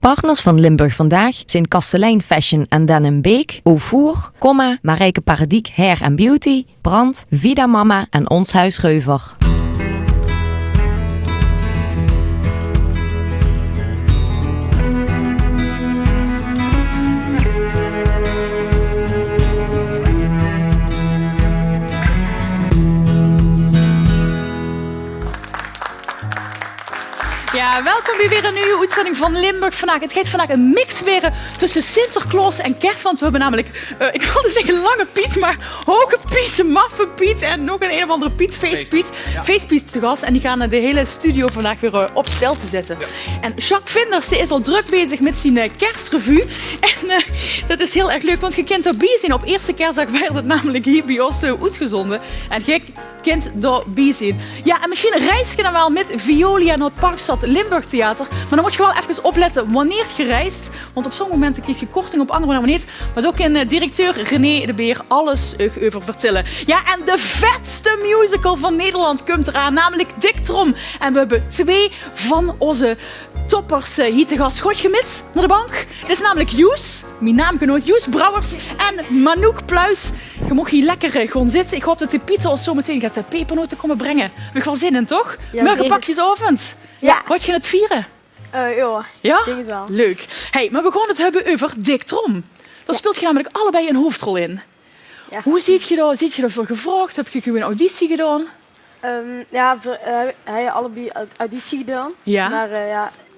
Partners van Limburg Vandaag zijn Kastelein Fashion en Den Beek, Auvour, Comma, Marijke Paradiek Hair and Beauty, Brand, Vida Mama en Ons Huis Reuver. Ja, welkom bij weer een nieuwe uitzending van Limburg Vandaag. Het gaat vandaag een mix weer tussen Sinterklaas en kerst. Want we hebben namelijk, ik wilde zeggen Lange Piet, maar Hoge Piet, Maffe Piet en nog een of andere Piet, Feestpiet. Ja. Feestpiet te gast en die gaan de hele studio vandaag weer op stel te zetten. Ja. En Jacques Vinders die is al druk bezig met zijn kerstrevue. En dat is heel erg leuk, want je kent erbij zijn. Op eerste kerstdag werd het namelijk hier bij ons uitgezonden. En je kent erbij zijn. Ja, en misschien reis je dan wel met Violia naar het Parkstad Limburg Theater. Maar dan moet je wel even opletten wanneer je reist. Want op sommige momenten krijg je korting, op andere momenten niet. Maar daar kan directeur René de Beer alles over vertellen. Ja, en de vetste musical van Nederland komt eraan. Namelijk Dick Trom. En we hebben 2 van onze toppers hier te gast. Goed je met naar de bank? Dit is namelijk Joes, mijn naamgenoot Joes Brouwers en Manouk Pluis. Je mag hier lekker gewoon zitten. Ik hoop dat de Pieter ons zo meteen gaat pepernoten komen brengen. We hebben wel zin in, toch? Ja, Muggenpakjesavond. Ja. Wat je het vieren? Ja, ik denk het wel. Leuk. Hey, maar we gaan het hebben over Dick Trom. Daar speelt je namelijk allebei een hoofdrol in. Ja. Hoe ziet je dat? Zit je daarvoor gevraagd? Heb je gewoon een auditie gedaan? Hij heeft allebei auditie gedaan. Ja. Maar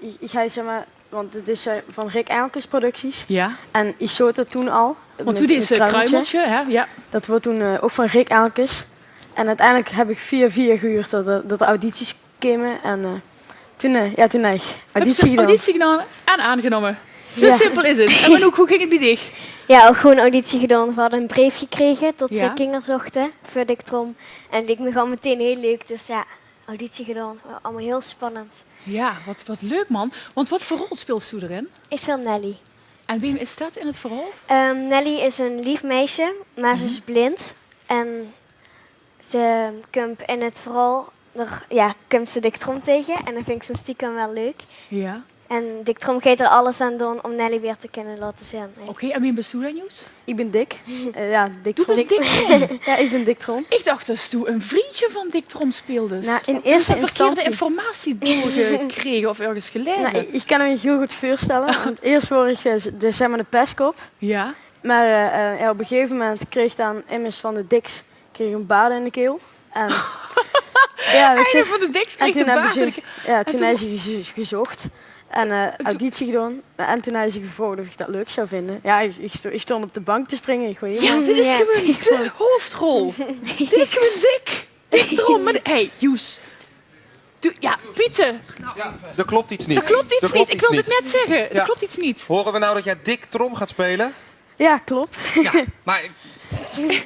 ik ga zeg maar, want het is van Rick Elkes producties. Ja. En ik zoot het toen al. Want toen is Kruimeltje, hè? Ja. Dat wordt toen ook van Rick Elkes. En uiteindelijk heb ik 4 gehuurd dat de audities kwamen. En toen heb ik auditie gedaan. En aangenomen. Zo simpel is het. En Manouk, hoe ging het bij dich? Ja, ook gewoon auditie gedaan. We hadden een brief gekregen dat ze Ja. kinderen zochten voor Dick Trom. En het leek me gewoon meteen heel leuk. Dus ja, auditie gedaan. Allemaal heel spannend. Ja, wat leuk man. Want wat voor rol speelt u erin? Ik speel Nelly. En wie is dat in het verhaal? Nelly is een lief meisje, maar ze is blind. En ze komt in het verhaal, komt ze Dick Trom tegen. En dat vind ik soms stiekem wel leuk. Ja. En Dick Trom gaat er alles aan doen om Nelly weer te kunnen laten zien. Oké, en wie bent u dan, Joes? Ik ben Dick. Dick Doe Trom. eens Dick Trom. Ja, ik ben Dick Trom. Ik dacht dat u een vriendje van Dick Trom speelde. Nou, in eerste verkeerde instantie. informatie doorgekregen of ergens gelezen. Nou, ik kan me heel goed voorstellen. Want eerst word ik de pestkop. Ja. Maar op een gegeven moment kreeg dan immers van de Dicks een baard in de keel. En, Einde van de Dicks kreeg toen een baard. toen heeft ze gezocht. En auditie gedaan. En toen heeft ze gevraagd of ik dat leuk zou vinden. Ja, ik stond op de bank te springen. Ik Dit is gewoon de hoofdrol. Dit is gewoon Dick. Dick Trom. Hey, Joes. Pieter. Ja, er klopt iets niet. Dat klopt iets niet. Ik wilde het net zeggen. Er klopt iets niet. Horen we nou dat jij Dick Trom gaat spelen? Ja, klopt. Ja, maar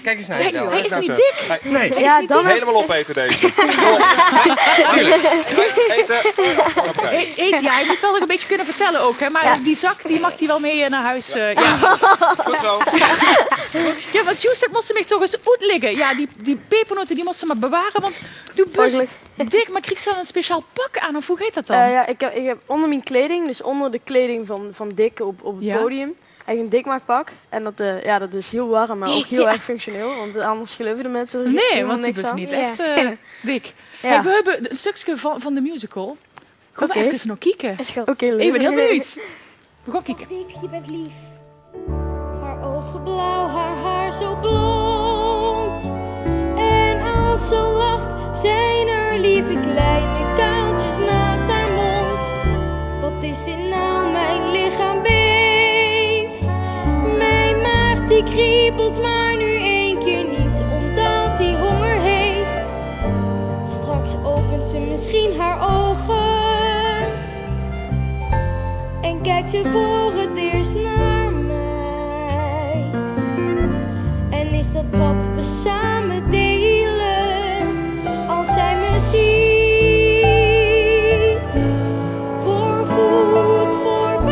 kijk eens naar jezelf. Hij is niet dik. Nee. Ja, dan Helemaal opeten deze. Tuurlijk. Eten, ja, hij moest wel nog een beetje kunnen vertellen ook. Hè? Maar die zak die mag hij wel mee naar huis. Ja. Goed zo. Ja, want Joes, dat moest ze mij toch eens uitleggen. Ja, die pepernoten die moest ze maar bewaren. Want du bent dik, maar kreeg ze dan een speciaal pak aan? Of hoe heet dat dan? Ik heb onder mijn kleding, dus onder de kleding van Dick op het podium, heb ik een dikmaakpak. En dat is heel warm, maar ook heel erg functioneel. Want anders geloven de mensen Nee, want die niks was aan. niet echt dik. Ja. Hey, we hebben een stukje van de musical. Kom maar even nog kijken. Is goed. Oké, leuk. Ik ben heel benieuwd. We gaan kijken. Dick, je bent lief. Haar ogen blauw, haar haar zo blond. En als ze lacht, zijn er lieve kleine kuiltjes naast haar mond. Wat is dit nou, mijn lichaam beeft. Mijn maag die kriebelt, maar nu 1 keer niet, omdat hij honger heeft. Straks opent ze misschien haar ogen. En kijkt ze voor het eerst naar mij. En is dat wat we samen delen? Als zij me ziet, voorgoed voorbij.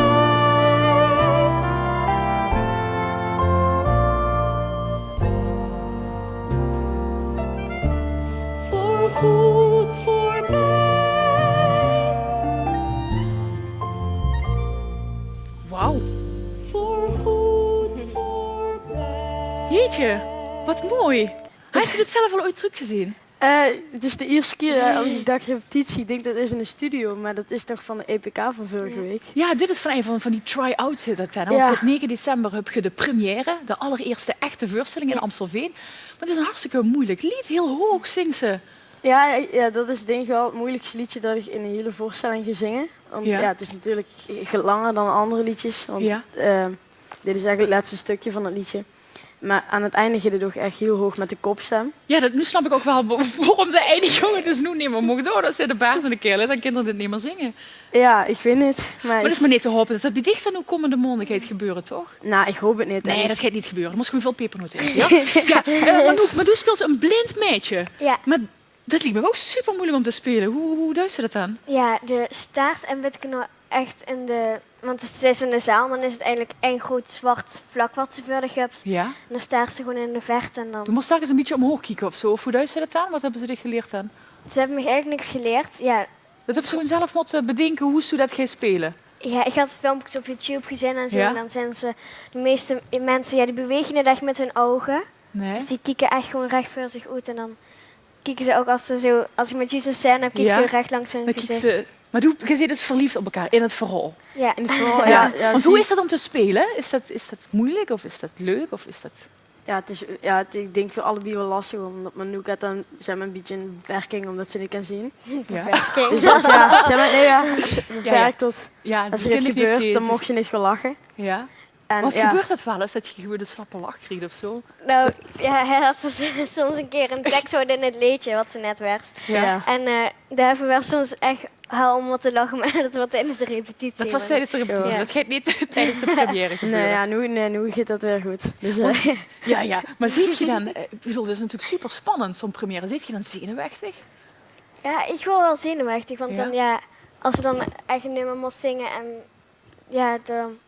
Voorgoed voorbij. Jeetje, wat mooi. Heeft u dit zelf al ooit teruggezien? Het is de eerste keer op die dag repetitie. Ik denk dat is in de studio, maar dat is toch van de EPK van vorige week. Ja, dit is van een van die try-outs. Want op 9 december heb je de première, de allereerste echte voorstelling in Amstelveen. Maar het is een hartstikke moeilijk lied. Heel hoog zingt ze. Ja, dat is denk ik wel het moeilijkste liedje dat ik in een hele voorstelling ga zingen. Want het is natuurlijk langer dan andere liedjes. Want dit is eigenlijk het laatste stukje van het liedje. Maar aan het einde gaat het toch echt heel hoog met de kopstem. Ja, nu snap ik ook wel waarom de ene jongen dus nu niet meer mocht door. Dat ze de baard in de keel dan kinderen dit niet meer zingen. Ja, ik weet het. Maar het is maar niet te hopen dat bij dicht aan de komende maanden gaat gebeuren, toch? Nou, ik hoop het niet. Nee, dat gaat niet gebeuren. Dan moest gewoon veel pepernoten eten. Ja? Maar nu speelt ze een blind meisje. Ja. Maar dat liep me ook super moeilijk om te spelen. Hoe duist ze dat aan? Ja, de staart en weet ik nou echt in de... Want het is in de zaal, dan is het eigenlijk één groot zwart vlak wat ze verder hebt. Ja. En dan staart ze gewoon in de verte en dan... Je moest straks een beetje omhoog kijken of zo. Of hoe duist ze dat aan? Wat hebben ze dit geleerd aan? Ze hebben me eigenlijk niks geleerd. Ja, Dat hebben ze gewoon zelf moeten bedenken hoe ze dat gaan spelen. ja, ik had filmpjes op YouTube gezien en zo. Ja. En dan zijn ze... De meeste mensen, die bewegen het echt met hun ogen. Nee. Dus die kijken echt gewoon recht voor zich uit. En dan kijken ze ook als ik met Jesus scène heb, kijken ze recht langs hun Dan kijkt gezicht. ze... Maar je bent dus verliefd op elkaar in het verhaal. Ja. in het verhaal, Want hoe is dat om te spelen? Is dat moeilijk of is dat leuk? Of is dat... ik denk voor allebei wel lastig, omdat mijn nu gaat dan zijn we een beetje een beperking omdat ze niet kan zien. Ja, Dus ze beperkt tot ja als er iets gebeurt, dan mocht ze niet gaan lachen. Ja. En, Wat gebeurt dat wel eens? Dat je gewoon een slappe lach krijgt of zo? Nou, ja, hij had soms een keer een tekst in het liedje wat ze net werd. Ja. En daar hebben we wel soms echt hou om wat te lachen, maar dat was tijdens de repetitie. Dat was tijdens de repetitie. Ja. Dat gaat niet tijdens de première gebeuren. Nu gaat dat weer goed. Dus, Ja. Maar zit je dan... Ik bedoel, het is natuurlijk super spannend, zo'n première. Zit je dan zenuwachtig? Ja, ik word wel zenuwachtig, want Ja? dan als we dan echt een nummer moest zingen en dan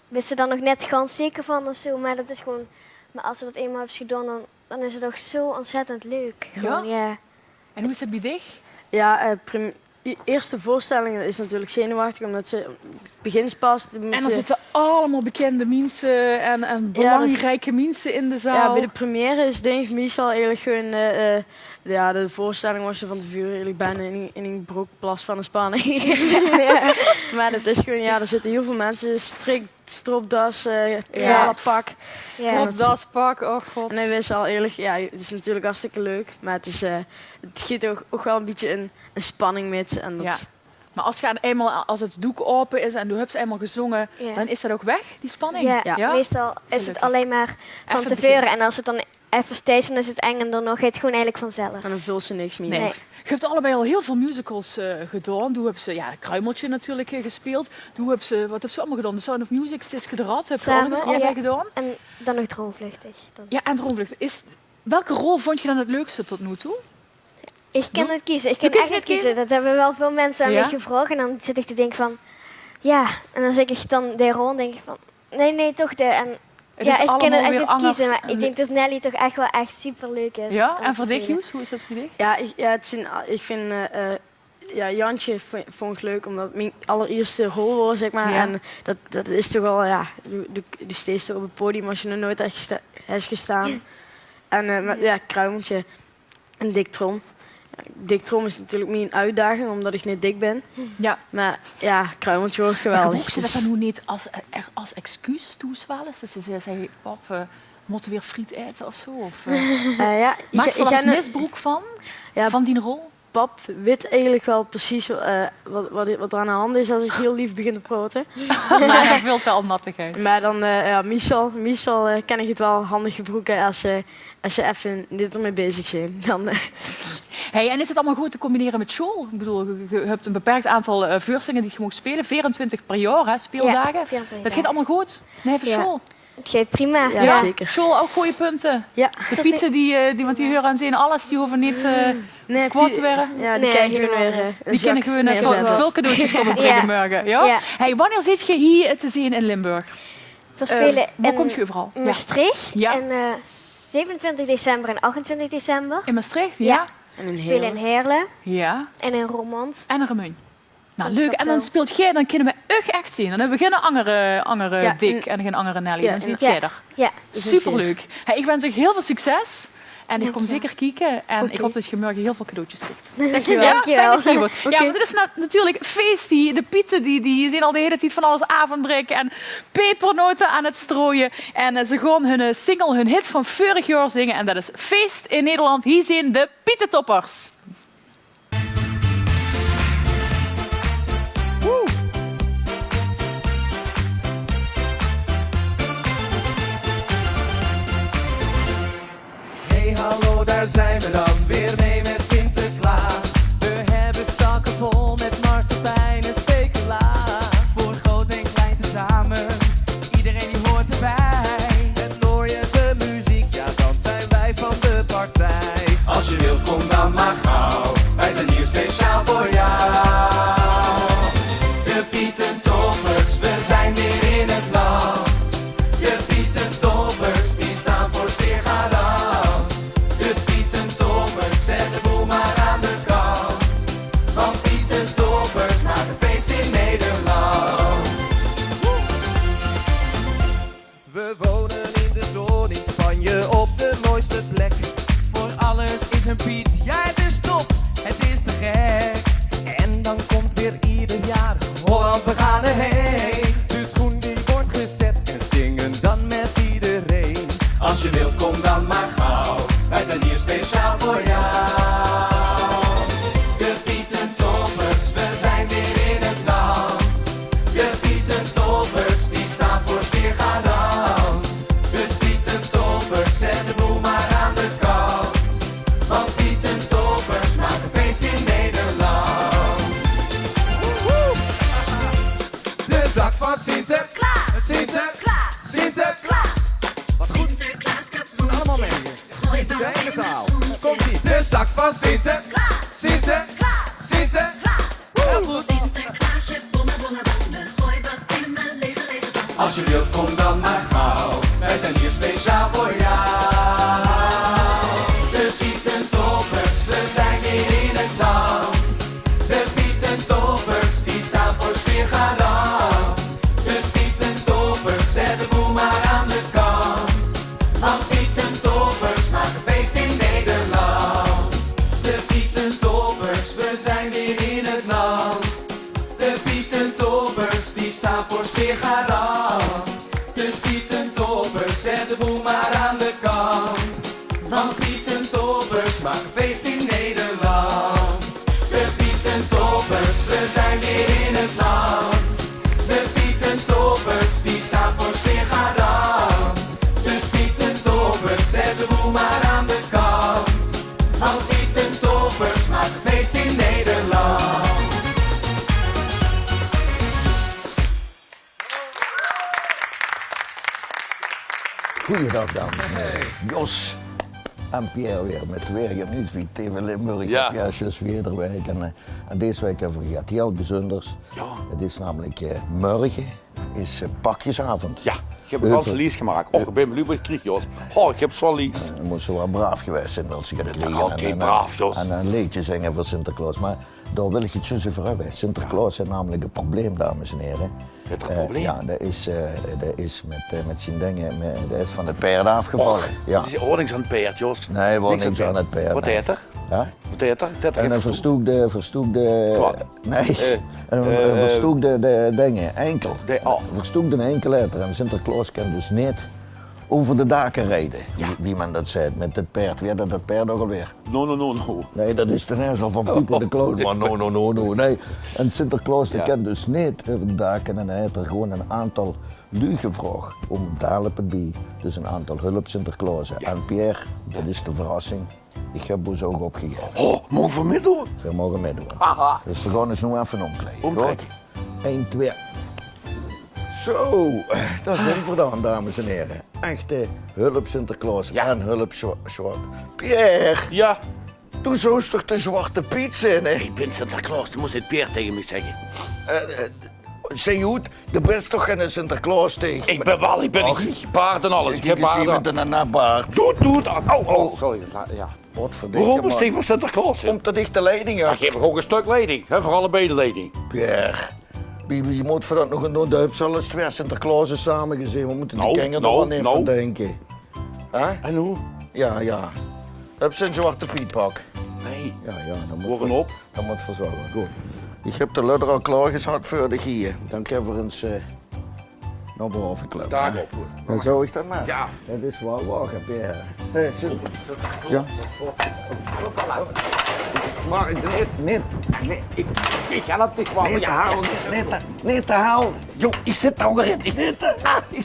wist ze dan nog net gewoon zeker van of zo, maar dat is gewoon... Maar als ze dat eenmaal heeft gedaan, dan is het toch zo ontzettend leuk. Gewoon, ja. En hoe is het bij dich? Eerste voorstelling is natuurlijk zenuwachtig, omdat ze begint pas. En dan zitten allemaal bekende mensen en belangrijke mensen in de zaal. Ja, bij de première is denk ik meestal eigenlijk gewoon... de voorstelling was er van tevoren eigenlijk bijna in een broekplas van de spanning. Maar dat is gewoon, er zitten heel veel mensen. Strik, stropdas, gala pak. Stropdas, pak, oh god. En dan is al eerlijk, het is natuurlijk hartstikke leuk. Maar het geeft ook wel een beetje een spanning met. En dat... Ja. Maar als het doek open is en je hebt ze eenmaal gezongen, dan is dat ook weg, die spanning? Ja, meestal is het alleen maar van Even tevoren. En als het dan even steeds en is het eng en dan nog, gaat het gewoon eigenlijk vanzelf. En dan vult ze niks meer. Nee. Je hebt allebei al heel veel musicals gedaan. Toen hebben ze Kruimeltje natuurlijk gespeeld. Wat hebben ze allemaal gedaan? The Sound of Music, Siske de Rad, heb je allebei gedaan? En dan nog Droomvluchtig. Ja, en Droomvlucht. Welke rol vond je dan het leukste tot nu toe? Ik kan het kiezen. Ik kan echt niet kiezen. Dat hebben wel veel mensen aan mij gevraagd. En dan zit ik te denken van... Ja, en dan zeg ik dan de rol en denk ik van... Nee, toch de... En, ik kan het echt niet kiezen, maar ik denk dat Nelly toch echt wel echt super leuk is. Ja, en voor dich, Joes? Hoe is dat voor dich? Ik vind Jantje vond ik leuk, omdat het mijn allereerste rol was, zeg maar. Ja. En dat is toch wel, de steeds op het podium als je nog nooit hebt gestaan. En Kruimeltje en Dick Trom. Dick Trom is natuurlijk mijn uitdaging, omdat ik niet dik ben. Ja. Maar Kruimeltje wordt geweldig. Mocht ze dat dan nu niet als excuus toezwalen? Dat ze zeggen, pap, we moeten weer friet eten of zo? Of, maakt ze er als misbroek van? Ja, van die rol? Pap weet eigenlijk wel precies wat er aan de hand is als ik heel lief begin te praten. Maar dat wil al nattigheid. Maar dan, meestal kan ik het wel handig gebruiken als ze even niet ermee bezig zijn. Dan, Hey, en is het allemaal goed te combineren met school? Ik bedoel, je hebt een beperkt aantal voorstellingen die je mag spelen. 24 per jaar, hè, speeldagen. Ja, 24 dat gaat allemaal goed? Nee, voor school? Het gaat prima. Ja, zeker. School ook goede punten? Ja. De pieten, want die horen aan zien alles, die hoeven niet kwaad te worden? Ja, die krijgen we weer. Die kunnen gewoon veel cadeautjes komen brengen morgen. Ja? Hey, wanneer zit je hier te zien in Limburg? We spelen waar kom je overal? Maastricht. Ja. En 27 december en 28 december. In Maastricht, ja. En we spelen in Heerlen. Ja. En in Roermond. En in Remun. Nou, leuk. En dan speelt jij, dan kunnen we echt zien. Dan hebben we geen andere Dick en geen andere Nelly. Dan ziet jij er. Ja. Superleuk. Hey, ik wens je heel veel succes. En ik kom zeker kijken. En ik hoop dat je morgen heel veel cadeautjes krijgt. Dankjewel. Ja, fijn dat je Ja, want dit is natuurlijk feest. De pieten die zien al de hele tijd van alles avondbreken. En pepernoten aan het strooien. En ze gaan hun single, hun hit van vorig jaar zingen. En dat is Feest in Nederland. Hier zijn de Pietentoppers. Hey hallo, daar zijn we dan weer mee met Sinterklaas. We hebben zakken vol met marsepein en specula. Voor groot en klein tezamen, iedereen die hoort erbij. En hoor je de muziek, ja dan zijn wij van de partij. Als je wilt, kom dan maar gauw, wij zijn hier speciaal voor jou. De Pietentoppers, we zijn weer in het land. De Pietentoppers, die staan voor sfeergarant. Dus Pietentoppers, zet de boel maar aan de kant. Want Pietentoppers maken feest in Nederland. We wonen in de zon in Spanje op de mooiste plek. Voor alles is een Piet, ja dus stop, het is te gek. En dan komt weer ieder jaar Holland, we gaan erheen. De schoen die wordt gezet en zingen dan met iedereen. Als je wilt, kom dan maar gauw, wij zijn hier speciaal voor jou. De Pietentoppers, we zijn weer in het land. De Pietentoppers, die staan voor sfeergarant. Dus Pietentoppers, zet de boel maar aan de kant. Want Pietentoppers maken feest in Nederland. De zak van Sinterklaas, Sinterklaas, Sinterklaas. Wat goed. Sinterklaas, doen allemaal mee. Gooi de hele zaal. Komt-ie. De zak van Sinterklaas, Sinterklaas, Sinterklaas. Heel goed. Sinterklaasje, bommen, bommen, bommen. Gooi wat in de lege bak. Als je wilt, kom dan maar gauw. Wij zijn hier speciaal voor jou. De Pietentoppers, we zijn weer in het land. De Pietentoppers, die staan voor sfeergarant. Dus Pietentoppers, zet de boel maar aan de kant. Want Pietentoppers maken feest in Nederland. De Pietentoppers, we zijn weer in het land. De Pietentoppers, die staan voor sfeergarant. Dus Pietentoppers, zet de boel maar aan de kant. Want Pietentoppers maken feest in Nederland. De Pietentoppers, we zijn weer in het land. De Pietentoppers, die staan voor sfeergarant. Dus Pietentoppers, zet de boel maar aan de kant. Want Pietentoppers maken feest in Nederland. Goeiedag dames en heren. Jos en Pierre weer met weer een nieuws wie TV Limburg. Ja. Pierre weer erbij. En deze week hebben we iets heel bijzonders. Ja. Het is namelijk morgen is pakjesavond. Ja, ik heb een ganse lies gemaakt. Oh, ik ben benieuwd wat ik krijg, Jos. Oh, ik heb zo'n lies. Je moet zo wel braaf geweest zijn als je gaat krijgen. Oké, braaf, Jos. En een liedje zingen voor Sinterklaas. Maar daar wil ik het zo even hebben. Sinterklaas heeft namelijk een probleem, dames en heren. Het een probleem? Ja, dat is met zijn dingen, dat is van de paard afgevallen. Och, ja. is niks aan het paard, Jos. Nee, wordt niks aan het paard. Wat heet er? Ja? Wat heet er? En een verstoekde dingen, enkel. Verstoekde enkelletter. En Sinterklaas kan dus niet over de daken rijden, wie men dat zei, met het paard. Wie had dat paard ook alweer? No. Nee, dat is de ezel van Piep de Kloot, maar no. Nee. En Sinterklaas die kan dus niet over de daken en hij heeft er gewoon een aantal lui gevraagd om te helpen bij. Dus een aantal hulp Sinterklaas. Ja. En Pierre, dat is de verrassing. Ik heb ons ook opgegeven. Oh, mogen we meedoen? We mogen meedoen. Aha. Dus we gaan eens nu even omkleden. Omkijken. 1, 2. Zo, dat is hem gedaan, dames en heren. Echte hulp Sinterklaas en hulp Zwart. Pierre! Ja? Toen zou toch de Zwarte Piet zijn, hè? Ik ben Sinterklaas, je moest het Peer tegen me zeggen. Zeg je goed, de best toch geen Sinterklaas tegen? Ik ben paard en alles. Ik heb baard. Met een napbaard. Doe dat. Oh, sorry. Ja. Waarom een stuk van Sinterklaas? Om te dichte leidingen. Dan geef ik ook een stuk leiding. Hè, voor allebei de leiding. Pierre, je moet voor dat nog een doen. Daar hebben ze al eens 2 Sinterklaasen samen gezien. We moeten de kenger er wel niet van denken. En hoe? Ja. Heb ze een zwarte Pietpak? Nee. Ja, dan moet Bovenop. Dat moet verzorgen. Goed. Ik heb de ludder al klaargezet voor de gier. Dan kunnen we eens naar boven klimmen. Daar op. Dan zou ik dat maar. Ja. Dat is wel wagen, Pierre. Ja. Maar nee. Ik help dich wel. Niet te halen. Jo, ik zit nou erin. Ik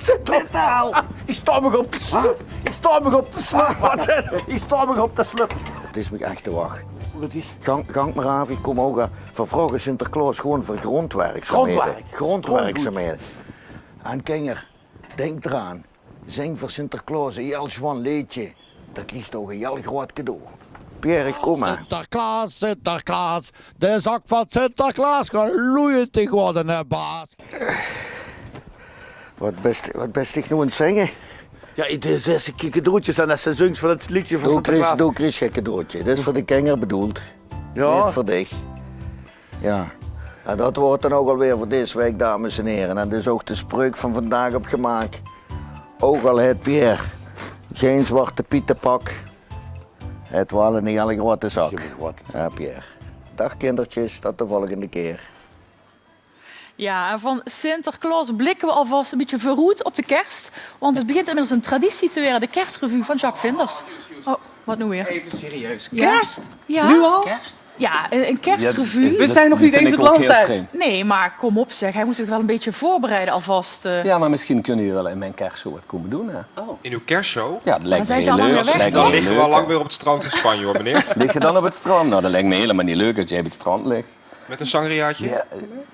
zit Niet te halen. Ik sta me op de slip. Ik sta me op de slip. Wat is het? Ik sta me op de slip. Het is me echt te wacht. Wat is? Gang maar af, ik kom ook vervragen Sinterklaas gewoon voor grondwerkzaamheden. Grondwerkzaamheden. En Kinger, denk eraan. Zing voor Sinterklaas een heel zwan liedje. Dan krijg je toch een heel groot cadeau. Pierre, kom maar. Sinterklaas. De zak van Sinterklaas gaat loeiend worden, hè, baas. Wat best ik nu aan het zingen? Ja, de 6 cadeautjes en dat ze zingt van het liedje van Sinterklaas. Doe Chris geen cadeautje. Dat is voor de Kinger bedoeld. Ja. Niet voor dich. Ja. En dat wordt dan ook alweer voor deze week, dames en heren. En dat is ook de spreuk van vandaag opgemaakt. Ook al het Pierre geen zwarte pietenpak. Het wel een hele grote zak. Ja, Pierre. Dag kindertjes, tot de volgende keer. Ja, en van Sinterklaas blikken we alvast een beetje verroet op de kerst. Want het begint inmiddels een traditie te worden, de kerstrevue van Jacques Vinders. Oh, wat nu weer? Even serieus. Ja. Kerst? Ja. Nu al? Kerst? Ja, een kerstrevue. We zijn nog niet eens het land uit. Nee, maar kom op zeg, hij moet zich wel een beetje voorbereiden alvast. Ja, maar misschien kunnen jullie wel in mijn kerstshow wat komen doen. Hè? Oh. In uw kerstshow? Ja, dat lijkt me zijn ze heel al lang leuk. weer weg, Dan liggen we al lang weer op het strand in Spanje, hoor, meneer. Lig je dan op het strand? Nou, dat lijkt me helemaal niet leuk dat jij op het strand ligt. Met een sangriaatje? Ja.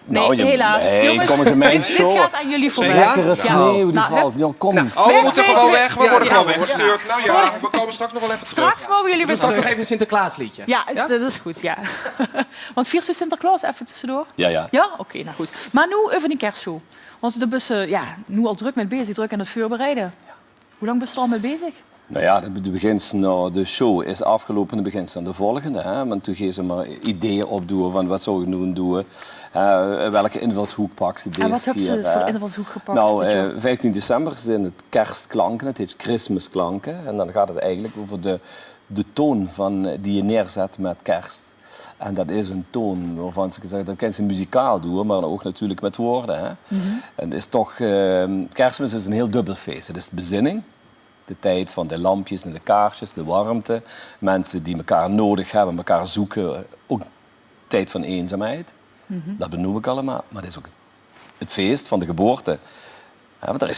Nee, helaas. Nee, jongens, kom eens in mijn show. Dit gaat aan jullie voorbij. Lekkere sneeuw, die valt. Ja, kom. Oh, we moeten gewoon weg. We worden gewoon weggestuurd. Nou ja, we komen straks nog wel even terug. Straks mogen jullie weer Straks nog terug. even een Sinterklaasliedje. Ja, dat is goed, ja. Want viert u Sinterklaas even tussendoor? Ja. Ja? Oké, nou goed. Maar nu even die kerstshow. Want de bussen, nu al druk mee bezig, druk aan het voorbereiden. Hoe lang ben je er al mee bezig? Nou ja, de show is afgelopen en dan begint aan de volgende. Hè? Want toen gaan ze maar ideeën opdoen van wat zou ik nu doen. Welke invalshoek pak ze deze keer. En wat hebben ze voor invalshoek gepakt? Nou, 15 december zijn het kerstklanken, het heet Christmasklanken. En dan gaat het eigenlijk over de toon die je neerzet met kerst. En dat is een toon waarvan ze zeggen, dat kan ze muzikaal doen, maar ook natuurlijk met woorden. Hè? En het is toch, Kerstmis is een heel dubbel feest. Het is bezinning. De tijd van de lampjes en de kaarsjes, de warmte. Mensen die elkaar nodig hebben, elkaar zoeken. Ook tijd van eenzaamheid. Dat benoem ik allemaal. Maar het is ook het feest van de geboorte. Ja, want er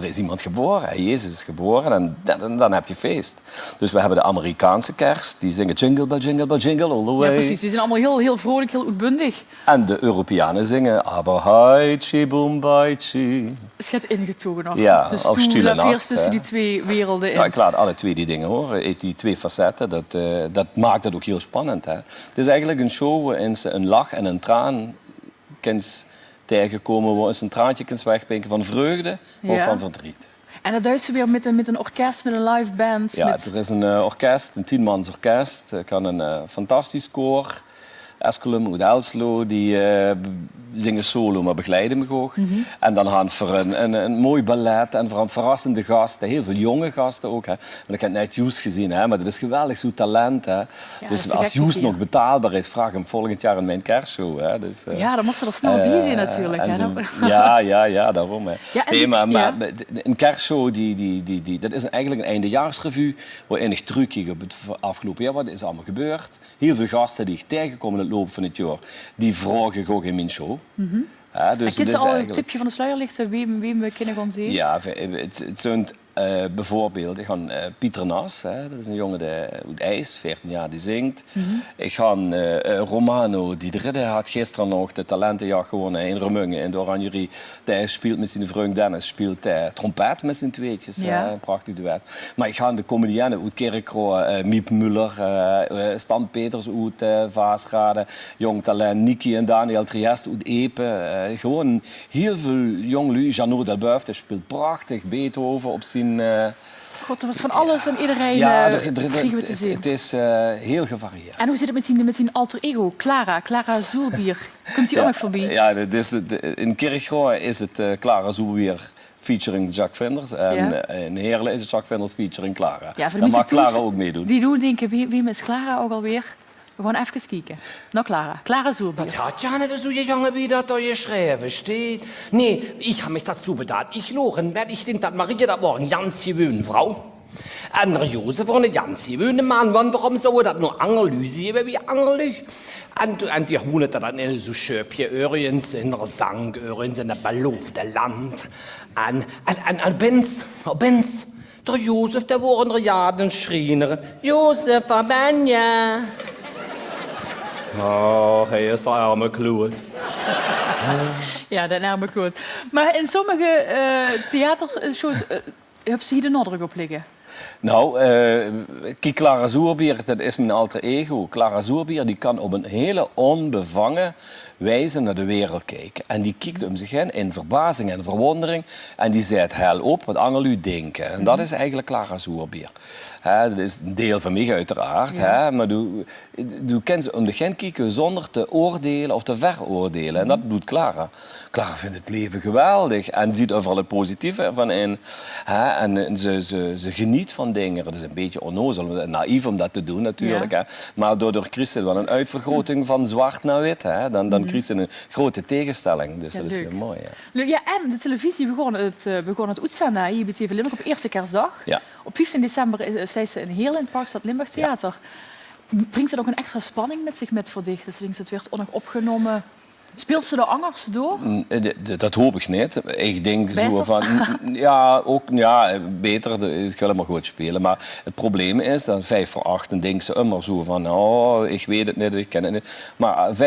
is iemand geboren. Hè. Jezus is geboren en dan heb je feest. Dus we hebben de Amerikaanse kerst. Die zingen jingle bell, jingle bell, jingle all the way. Ja, precies. Die zijn allemaal heel vrolijk, heel uitbundig. En de Europeanen zingen Aber heitje, boom, beitje. Het gaat ingetogen nog. Ja, dus of toen Stille laveert tussen Nacht, die twee werelden in. Ja, ik laat alle twee die dingen horen. Die twee facetten, dat maakt het ook heel spannend. Hè. Het is eigenlijk een show waarin ze een lach en een traan tegenkomen, waar ze een traantje kunt wegpinken van vreugde of van verdriet. En dat duidt ze weer met een orkest, met een live band. Ja, er is een orkest, een 10-mans orkest. Ik had een fantastisch koor. Esculum uit Elslo, die zingen solo, maar begeleiden me ook. En dan gaan voor een mooi ballet en voor een verrassende gasten, heel veel jonge gasten ook. Hè. Want ik heb net Joes gezien, hè, maar dat is geweldig, zo'n talent. Hè. Ja, dus als Joes nog betaalbaar is, vraag hem volgend jaar in mijn kerstshow. Hè. Dus, ja, dan moest ze er snel bij zijn natuurlijk. Hè. Ja, daarom. Hè. Ja, nee, maar een kerstshow, dat is eigenlijk een eindejaarsrevue, waar enig terugkijken op het afgelopen jaar. Wat is allemaal gebeurd? Heel veel gasten die ik tegenkom in het loop van het jaar, die vraag ik ook in mijn show. Ja, dus en al een tipje van de sluier ligt, wie we kunnen gaan zien? Ja, het zijn bijvoorbeeld, ik ga Pieter Nas, hè, dat is een jongen uit IJs, 14 jaar, die zingt. Ik ga Romano, die had gisteren nog de talentenjacht gewonnen in Remungen in de Oranjerie. Die speelt met zijn vriend Dennis, speelt trompet met zijn tweetjes, een prachtig duet. Maar ik ga de comedienne uit Kerkroo, Miep Muller, Stan Peters uit Vaasrade, jong talent Niki en Daniel Trieste uit Epe. Gewoon heel veel jong lui. Jeannot Delbuif, die speelt prachtig Beethoven op zijn zien... God, er was van alles en iedereen kregen we te zien. Het is heel gevarieerd. En hoe zit het met die alter ego, Clara Zoerbier? Komt die ook nog voorbij? Ja, in Kirchrooi is het Clara Zoerbier featuring Jacques Vinders. En in Heerlen is het Jacques Vinders featuring Clara. Ja, daar mag Clara ook meedoen. Die doen denken, wie is Clara ook alweer? We gaan even kijken. Nou, Clara Zoerbier. Das hat ja nicht so gegangen, wie das da geschrieben steht. Nee, ich habe mich dazu bedacht. Ich lochen, werde ich denke, dass Maria, das war eine ganz gewöhnliche Frau. En der Jozef war eine ganz gewöhnliche Mann. Warum so dat nur Angerlüse, wie Angerlüse? En die honen dat dan in zo'n schöpje Öhrens, in der Sang Öhrens, in der beloofde land. En Benz, der Jozef, der war een jaden Schriener. Jozef, waar ben je? Oh, hij is de arme kloot. Ja, de arme kloot. Maar in sommige theatershows heb ze hier de nadruk op liggen. Nou, kijk, Clara Zoerbier, dat is mijn alter ego. Clara Zoerbier die kan op een hele onbevangen wijze naar de wereld kijken. En die kijkt om zich heen in verbazing en verwondering. En die zet hel op wat Angerlu denken. En dat is eigenlijk Clara Zoerbier. Dat is een deel van mij uiteraard. Ja. Maar du kent ze om de heen kijken zonder te oordelen of te veroordelen. En dat doet Clara. Clara vindt het leven geweldig en ziet overal het positieve ervan in. En ze geniet van dingen. Dat is een beetje onnozel en naïef om dat te doen natuurlijk. Ja. Maar door Christen wel een uitvergroting van zwart naar wit. Dan krijgt ze een grote tegenstelling. Dus dat is heel mooi. Ja. Ja, en de televisie begon het uitzenden hier bij TV Limburg op eerste kerstdag. Ja. Op 15 december zei ze in Heerlen in het Parkstad Limburg Theater. Ja. Brengt ze ook een extra spanning met zich met voor dicht? Dus het werd ook nog opgenomen. Speelt ze er anders door? Dat hoop ik niet. Ik denk beter? Zo van... beter. Ik wil maar goed spelen. Maar het probleem is dat 7:55 dan denkt ze immer zo van... Oh, ik weet het niet, ik ken het niet. Maar 7:05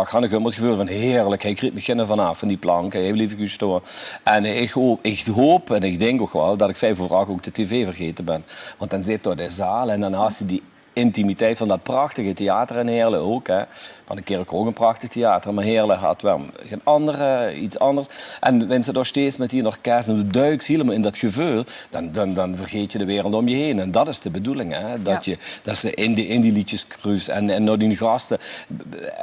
had ik immer het gevoel van... Heerlijk, hij kreeg beginnen vanaf van die plank. Hij heeft lief gestoord. En ik hoop en ik denk ook wel dat ik 7:05 ook de tv vergeten ben. Want dan zit door de zaal en dan haast hij die... intimiteit van dat prachtige theater in Heerlen ook. Van de Kerk ook een prachtig theater, maar Heerlen had wel iets anders. En wanneer ze daar steeds met die orkest en de duikt helemaal in dat gevoel, dan vergeet je de wereld om je heen. En dat is de bedoeling, hè? Dat ze in die liedjes cruisen en naar die gasten.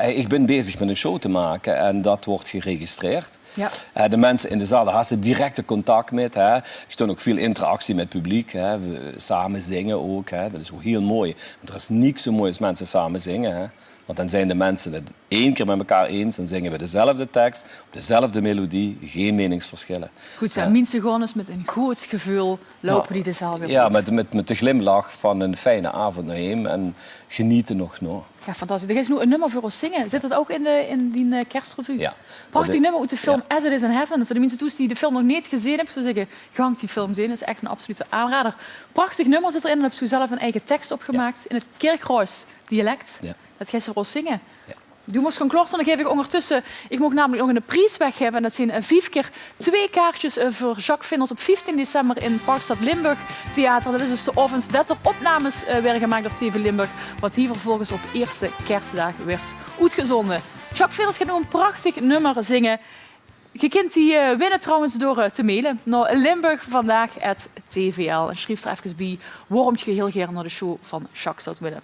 Ik ben bezig met een show te maken en dat wordt geregistreerd. Ja. De mensen in de zaal, daar hebben ze directe contact met. Er is ook veel interactie met het publiek. We samen zingen ook. Dat is ook heel mooi. Want er is niks zo mooi als mensen samen zingen. Want dan zijn de mensen het 1 keer met elkaar eens en zingen we dezelfde tekst, dezelfde melodie, geen meningsverschillen. Goed zo, mensen gewoon eens met een goed gevoel lopen die de zaal weer ja, met de glimlach van een fijne avond naar hem en genieten nog. Ja, fantastisch. Er is nu een nummer voor ons zingen. Zit dat ook in die kerstrevue? Ja. Prachtig nummer uit de film As It Is in Heaven. Voor de mensen die de film nog niet gezien hebben, zou zeggen, gang die film zien. Dat is echt een absolute aanrader. Prachtig nummer zit erin en heb je zelf een eigen tekst opgemaakt in het Kirchrois dialect. Ja. Dat ga je wel zingen. Ja. Doe maar eens gewoon klooster. Dan geef ik ondertussen... Ik mag namelijk nog een prijs weggeven. En dat zijn 4 keer 2 kaartjes voor Jacques Vinders op 15 december in Parkstad Limburg Theater. Dat is dus de ovens dat er opnames werden gemaakt door TV Limburg. Wat hier vervolgens op eerste kerstdag werd uitgezonden. Jacques Vinders gaat nog een prachtig nummer zingen. Je kunt die winnen trouwens door te mailen naar limburgvandaag@tvl. En schrijf er even bij waarom je heel graag naar de show van Jacques zou willen.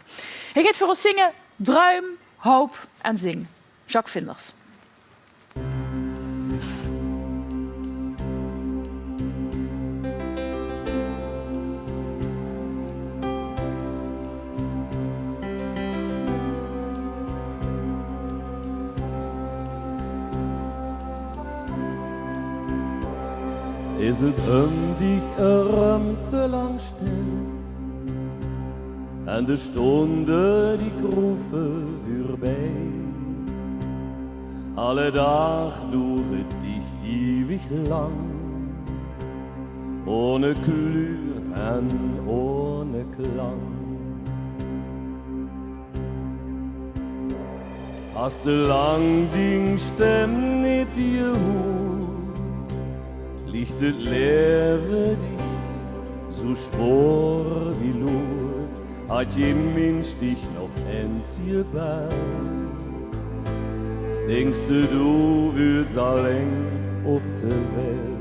Hij gaat voor ons zingen Druim, Hoop en Zing. Jacques Vinders. Is het dich so lang still en de Stunde die rufe voorbij. Alle Tag duret dich ewig lang, ohne Klür en ohne Klang. Hast du lang die Stimme nicht gehört, liegt het leven dich so schwor wie Lot, hat je Mensch dich noch eens gebaut. Denkst du würdest allein op de Welt?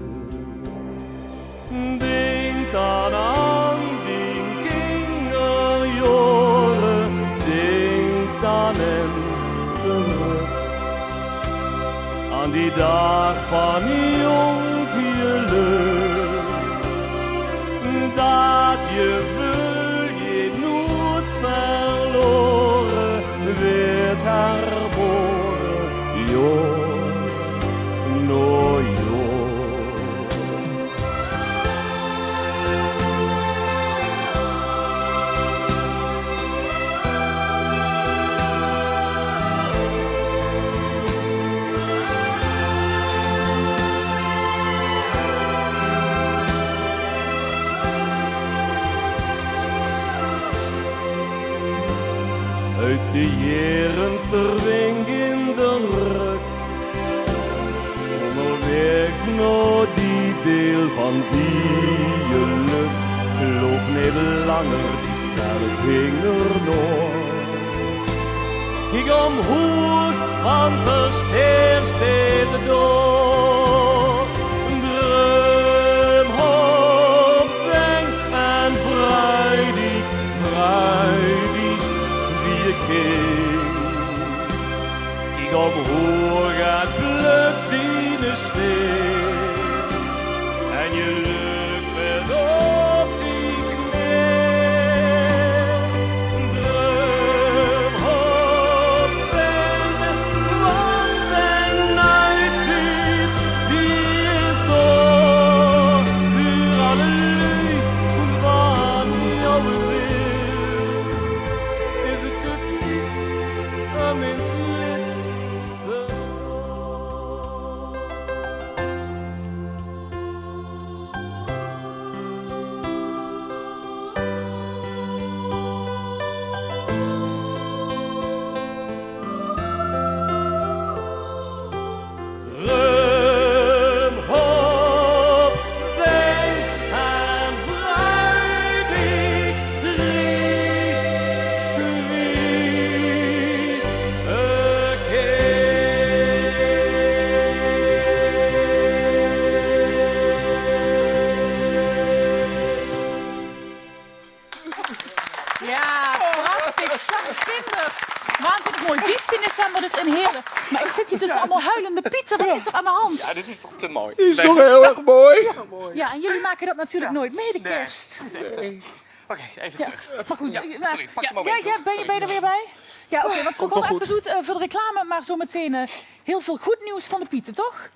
Denk dan aan die kinderjaren, denk dan eens terug aan die dag van jong geluk, dat je vul je nooit verloren werd herboren, joh, no joh. Uit de jerens ter wink in de rug, onderwegs naar die deel van die geluk. Geloof niet langer diezelf hing er nog. Kijk omhoog, want de ster steekt door. Droom op, zing en vrij dich, wie je kind. Kijk omhoog en pluk die steen. En je lukt werd op dich neer. Droom op, zing, want een night ziet, die is door. Voor alle lui van jouw wil. Is het het ziet, am in het lid zerstoor. Droom op, zing en vrij dich, riech wie Ja, prachtig. Jacques Vinders. Waanzinnig mooi. 15 december dus in Heerlen. Maar ik zit hier tussen allemaal huilende Pieten. Wat is er aan de hand? Ja, dit is toch te mooi. Die is toch heel erg mooi? Ja, en jullie maken dat natuurlijk nooit mee, de kerst. Oké, even terug. Maar goed, Ja, sorry, pak je ja, moment. ben je er weer bij? Ja, oké, want we Komt wel gaan even goed. zoet voor de reclame, maar zometeen heel veel goed nieuws van de Pieten, toch?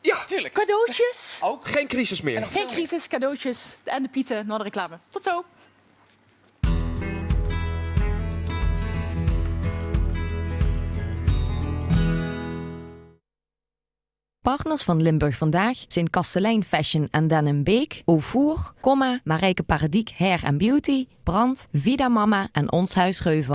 Ja, tuurlijk. Cadeautjes. Ook geen crisis meer. Geen crisis, cadeautjes en de Pieten naar de reclame. Tot zo. Partners van Limburg Vandaag zijn Kastelein Fashion en Den Beek, Auvoer, Marijke Paradiek Hair and Beauty, Brand, Vida Mama en Ons Huis Geuven.